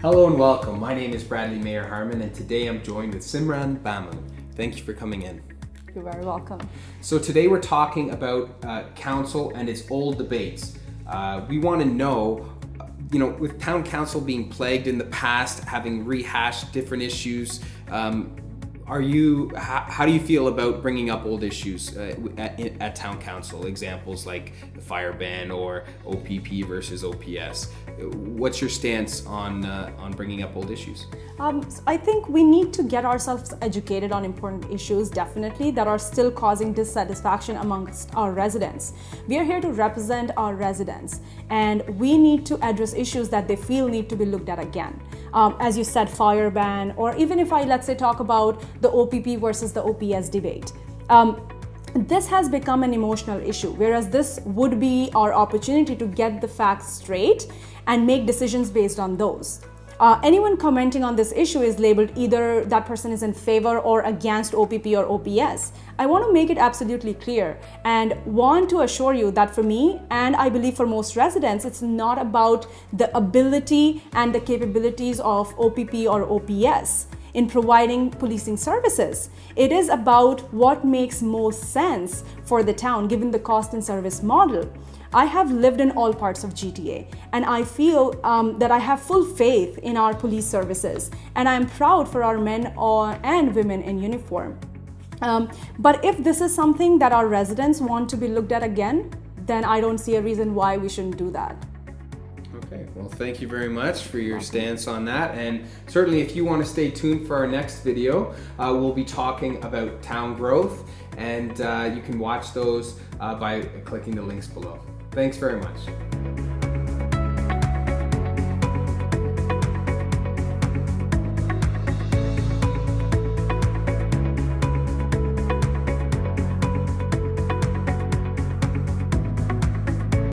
Hello and welcome. My name is Bradleymayerharman and today I'm joined with Simran Bhamu. Thank you for coming in. You're very welcome. So today we're talking about council and its old debates. We want to know, with town council being plagued in the past, having rehashed different issues, how do you feel about bringing up old issues at town council? Examples like the fire ban or OPP versus OPS. What's your stance on bringing up old issues? I think we need to get ourselves educated on important issues, definitely, that are still causing dissatisfaction amongst our residents. We are here to represent our residents, and we need to address issues that they feel need to be looked at again. As you said, fire ban, or even if let's say, talk about the OPP versus the OPS debate. This has become an emotional issue, whereas this would be our opportunity to get the facts straight and make decisions based on those. Anyone commenting on this issue is labeled either that person is in favor or against OPP or OPS. I want to make it absolutely clear and want to assure you that for me, and I believe for most residents, it's not about the ability and the capabilities of OPP or OPS in providing policing services. It is about what makes most sense for the town given the cost and service model. I have lived in all parts of GTA, and I feel that I have full faith in our police services, and I'm proud for our men and women in uniform. But if this is something that our residents want to be looked at again, then I don't see a reason why we shouldn't do that. Okay, well, thank you very much for your stance on that. And certainly if you want to stay tuned for our next video, we'll be talking about town growth, and you can watch those by clicking the links below. Thanks very much.